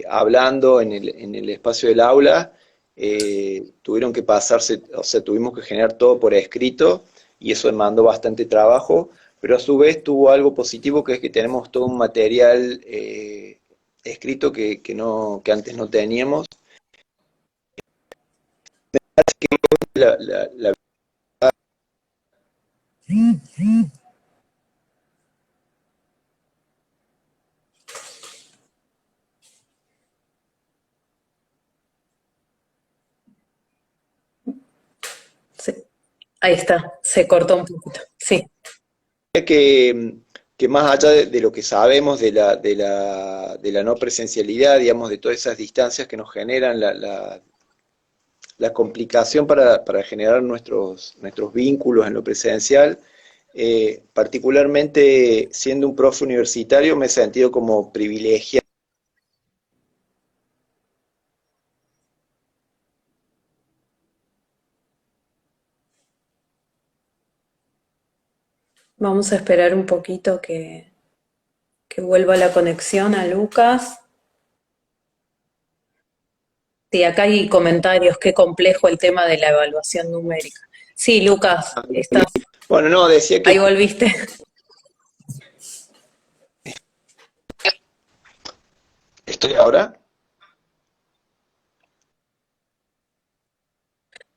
hablando en el espacio del aula, tuvieron que pasarse, o sea, tuvimos que generar todo por escrito y eso demandó bastante trabajo, pero a su vez tuvo algo positivo que es que tenemos todo un material escrito que antes no teníamos. La Sí. Ahí está, se cortó un poquito. Sí. que, que más allá de lo que sabemos de la no presencialidad, digamos, de todas esas distancias que nos generan la complicación para generar nuestros vínculos en lo presencial, particularmente siendo un profe universitario me he sentido como privilegiado. Vamos a esperar un poquito que vuelva la conexión a Lucas. Sí, acá hay comentarios, qué complejo el tema de la evaluación numérica. Sí, Lucas, estás, Bueno, no, decía ahí que volviste. estoy ahora.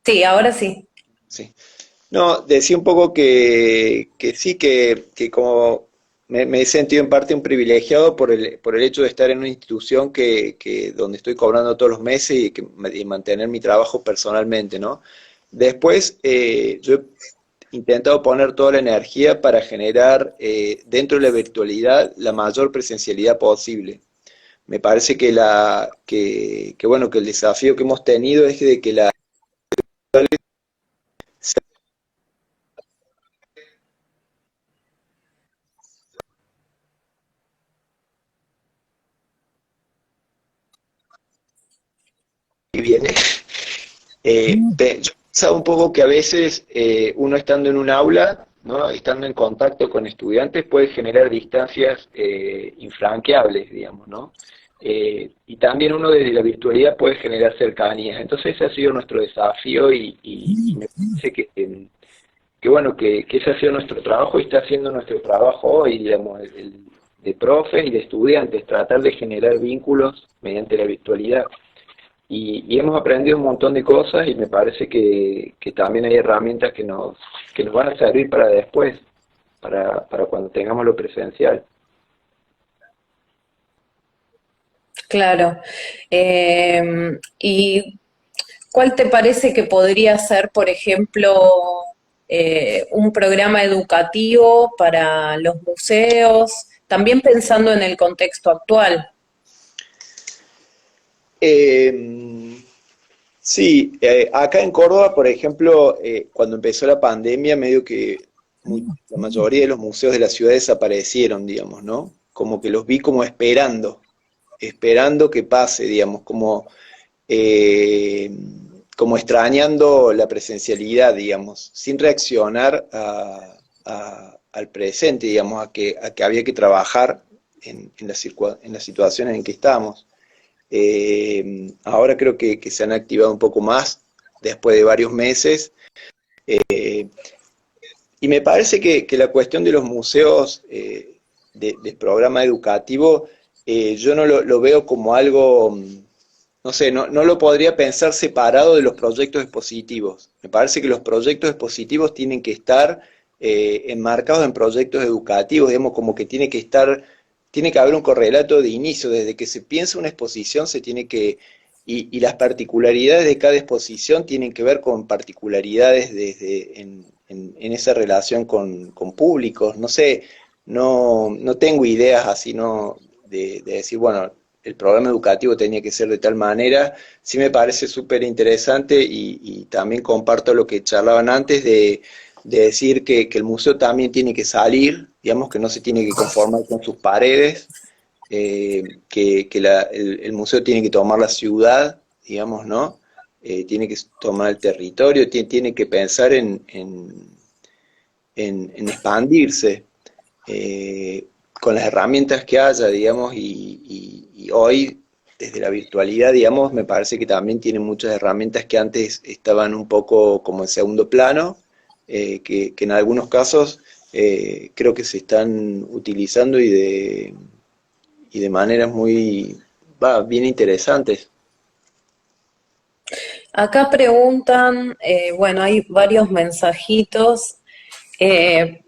Sí, ahora sí. Sí. No, decía un poco que sí, que como me he sentido en parte un privilegiado por el hecho de estar en una institución donde estoy cobrando todos los meses y mantener mi trabajo personalmente, ¿no? Después, yo he intentado poner toda la energía para generar dentro de la virtualidad la mayor presencialidad posible. Me parece bueno, que el desafío que hemos tenido es de que la viene. Yo pensaba un poco que a veces uno estando en un aula, ¿no? Estando en contacto con estudiantes, puede generar distancias infranqueables, digamos, ¿no? Y también uno desde la virtualidad puede generar cercanías. Entonces ese ha sido nuestro desafío y me parece que bueno, que ese ha sido nuestro trabajo y está siendo nuestro trabajo hoy, digamos, de profes y de estudiantes, tratar de generar vínculos mediante la virtualidad. Y hemos aprendido un montón de cosas y me parece que también hay herramientas que nos van a servir para después, para cuando tengamos lo presencial. Claro. ¿Y cuál te parece que podría ser, por ejemplo, un programa educativo para los museos, también pensando en el contexto actual? Eh, Sí, acá en Córdoba, por ejemplo, cuando empezó la pandemia, medio que la mayoría de los museos de la ciudad desaparecieron, digamos, ¿no? Como que los vi como esperando que pase, digamos, eh, como extrañando la presencialidad, digamos, sin reaccionar al presente, digamos, a que había que trabajar en las situaciones en que estamos. Ahora creo que se han activado un poco más después de varios meses. Y me parece que la cuestión de los museos del programa educativo, yo no lo veo como algo, no sé, no lo podría pensar separado de los proyectos expositivos. Me parece que los proyectos expositivos tienen que estar enmarcados en proyectos educativos, digamos, como que tiene que haber un correlato de inicio, desde que se piensa una exposición se tiene que, y las particularidades de cada exposición tienen que ver con particularidades en esa relación con públicos, no sé, no tengo ideas así, ¿no? De decir, bueno, el programa educativo tenía que ser de tal manera, sí me parece súper interesante y también comparto lo que charlaban antes de decir que el museo también tiene que salir, digamos que no se tiene que conformar con sus paredes, el museo tiene que tomar la ciudad, digamos, ¿no? Tiene que tomar el territorio, tiene que pensar en expandirse con las herramientas que haya, digamos, y hoy, desde la virtualidad, digamos, me parece que también tiene muchas herramientas que antes estaban un poco como en segundo plano, que en algunos casos creo que se están utilizando y de maneras bien interesantes. Acá preguntan, bueno, hay varios mensajitos. eh,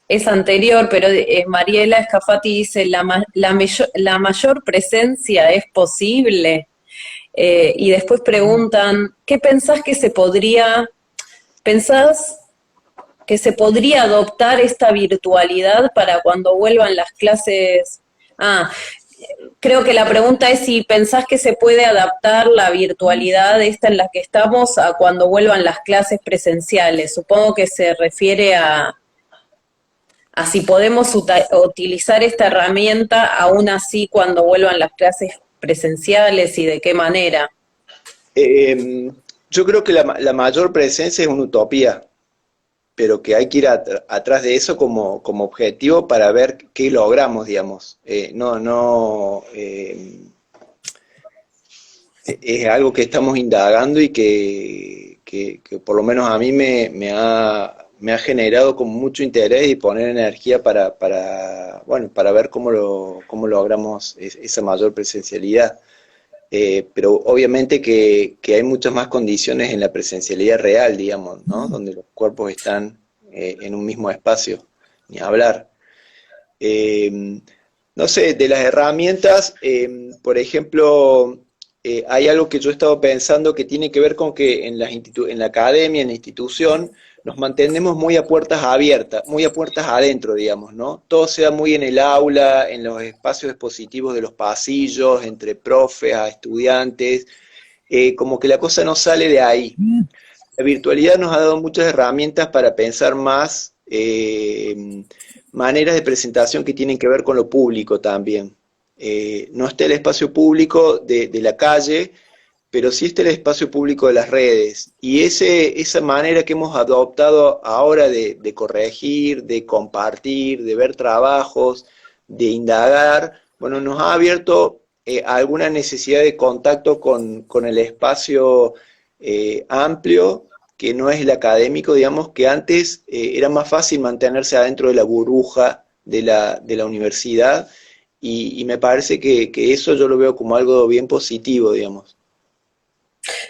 es anterior, pero Mariela Escafati dice, la mayor presencia es posible. Y después preguntan, ¿qué pensás que se podría adoptar esta virtualidad para cuando vuelvan las clases? Ah, creo que la pregunta es si pensás que se puede adaptar la virtualidad esta en la que estamos a cuando vuelvan las clases presenciales. Supongo que se refiere a si podemos utilizar esta herramienta aún así cuando vuelvan las clases presenciales y de qué manera. Eh, yo creo que la mayor presencia es una utopía, pero que hay que ir atrás de eso como objetivo para ver qué logramos, digamos. Es algo que estamos indagando y que por lo menos a mí me ha generado como mucho interés y poner energía bueno, para ver cómo logramos esa mayor presencialidad. Pero obviamente que hay muchas más condiciones en la presencialidad real, digamos, ¿no? Donde los cuerpos están en un mismo espacio, ni hablar. Eh, no sé, de las herramientas, por ejemplo, hay algo que yo he estado pensando que tiene que ver con que en la academia, en la institución, nos mantenemos muy a puertas abiertas, muy a puertas adentro, digamos, ¿no? Todo se da muy en el aula, en los espacios expositivos de los pasillos, entre profes a estudiantes, como que la cosa no sale de ahí. La virtualidad nos ha dado muchas herramientas para pensar más maneras de presentación que tienen que ver con lo público también. No está el espacio público de la calle, pero sí está el espacio público de las redes. Y esa manera que hemos adoptado ahora de corregir, de compartir, de ver trabajos, de indagar, bueno, nos ha abierto alguna necesidad de contacto con el espacio amplio, que no es el académico, digamos, que antes era más fácil mantenerse adentro de la burbuja de la universidad, y me parece que eso yo lo veo como algo bien positivo, digamos.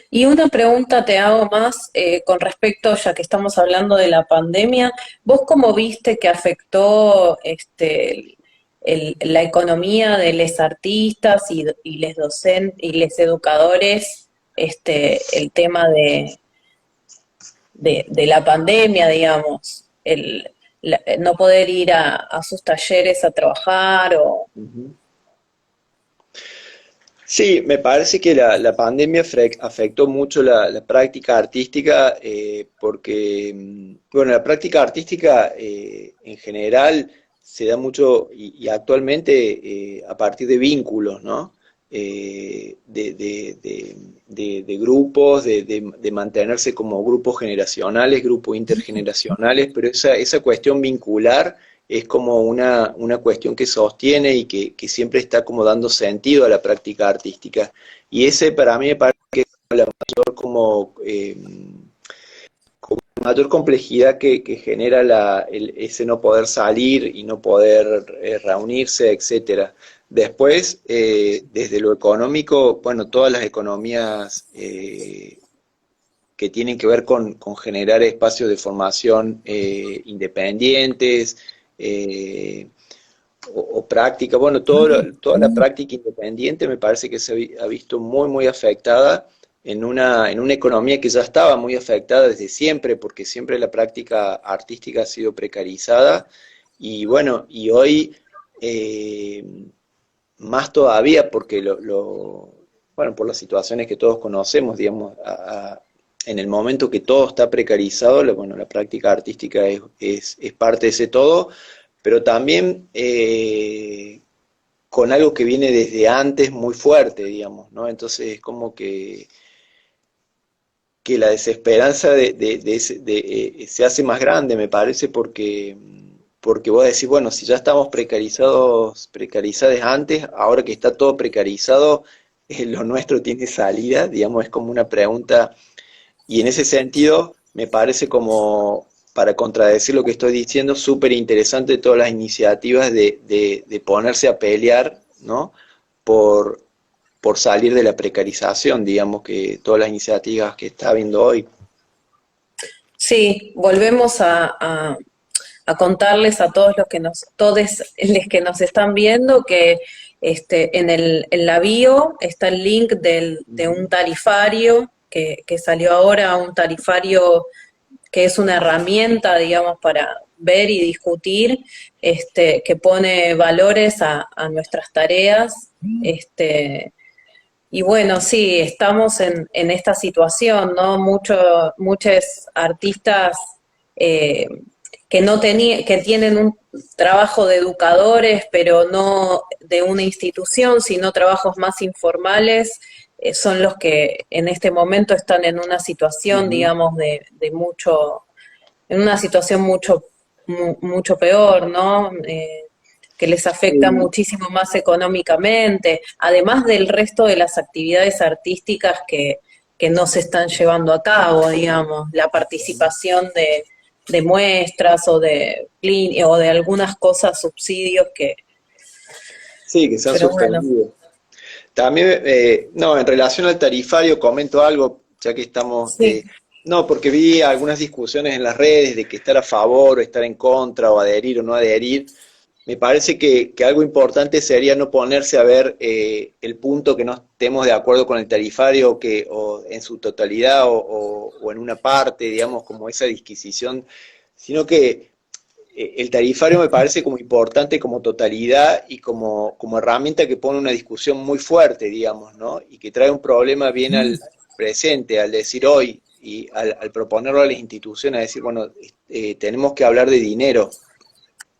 Y una pregunta te hago más con respecto, ya que estamos hablando de la pandemia, ¿vos cómo viste que afectó la economía de los artistas y les docentes y les educadores el tema de la pandemia, digamos, no poder ir a sus talleres a trabajar o... Ujú. Sí, me parece que la pandemia afectó mucho la práctica artística porque, bueno, la práctica artística en general se da mucho y actualmente a partir de vínculos, ¿no? De grupos, de mantenerse como grupos generacionales, grupos intergeneracionales, pero esa cuestión vincular es como una cuestión que sostiene y que siempre está como dando sentido a la práctica artística. Y ese para mí me parece que es la mayor como, como mayor complejidad que genera ese no poder salir y no poder reunirse, etcétera. Después, desde lo económico, bueno, todas las economías que tienen que ver con generar espacios de formación independientes, eh, o práctica, bueno, toda la práctica independiente me parece que se ha visto muy, muy afectada en una economía que ya estaba muy afectada desde siempre, porque siempre la práctica artística ha sido precarizada, y bueno, y hoy eh, más todavía porque bueno, por las situaciones que todos conocemos, digamos, en el momento que todo está precarizado, bueno, la práctica artística es parte de ese todo, pero también con algo que viene desde antes muy fuerte, digamos, ¿no? Entonces es como que la desesperanza se hace más grande, me parece, porque vos decís, bueno, si ya estamos precarizados antes, ahora que está todo precarizado, lo nuestro tiene salida, digamos, es como una pregunta, y en ese sentido me parece como, para contradecir lo que estoy diciendo, súper interesante todas las iniciativas de ponerse a pelear, ¿no? Por, por salir de la precarización, digamos, que todas las iniciativas que está habiendo hoy. Sí, volvemos a contarles a todos todos los que nos están viendo que en la bio está el link de un tarifario que salió ahora, un tarifario que es una herramienta, digamos, para ver y discutir, que pone valores a nuestras tareas, y bueno, sí, estamos en esta situación, ¿no? Muchos artistas eh, que no que tienen un trabajo de educadores, pero no de una institución, sino trabajos más informales, son los que en este momento están en una situación, Ujú. digamos, de mucho, en una situación mucho peor, ¿no? Que les afecta Sí, muchísimo más económicamente, además del resto de las actividades artísticas que no se están llevando a cabo, digamos, la participación de muestras o de algunas cosas, subsidios sí, que se han pero bueno, suspendido. También, no, en relación al tarifario, comento algo, ya que estamos, sí, no, porque vi algunas discusiones en las redes de que estar a favor o estar en contra o adherir o no adherir. Me parece que algo importante sería no ponerse a ver el punto que no estemos de acuerdo con el tarifario o en su totalidad o en una parte, digamos, como esa disquisición, sino que el tarifario me parece como importante como totalidad y como herramienta que pone una discusión muy fuerte, digamos, ¿no? Y que trae un problema bien al presente, al decir hoy y al proponerlo a las instituciones, a decir, bueno, tenemos que hablar de dinero,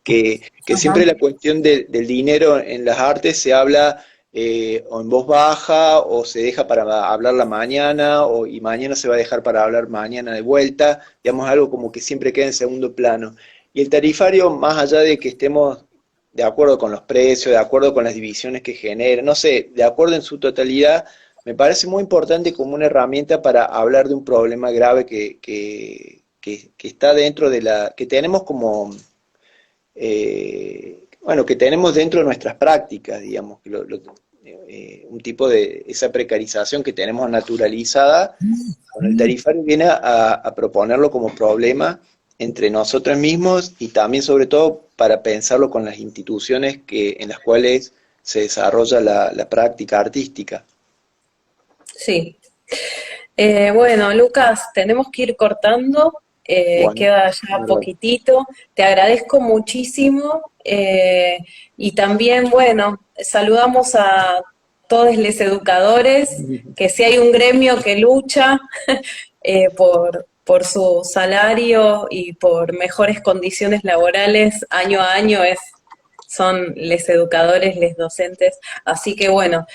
que ajá. siempre la cuestión del dinero en las artes se habla o en voz baja o se deja para hablar la mañana y mañana se va a dejar para hablar mañana de vuelta, digamos algo como que siempre queda en segundo plano. Y el tarifario, más allá de que estemos de acuerdo con los precios, de acuerdo con las divisiones que genera, no sé, de acuerdo en su totalidad, me parece muy importante como una herramienta para hablar de un problema grave que está dentro de que tenemos como bueno, que tenemos dentro de nuestras prácticas, digamos, un tipo de esa precarización que tenemos naturalizada, con el tarifario viene a proponerlo como problema entre nosotros mismos y también sobre todo para pensarlo con las instituciones en las cuales se desarrolla la práctica artística. Sí. Bueno, Lucas, tenemos que ir cortando, Bueno, queda ya bárbaro. poquitito. Te agradezco muchísimo y también, bueno, saludamos todos los educadores, que si hay un gremio que lucha por su salario y por mejores condiciones laborales año a año son los educadores, los docentes. Así que bueno,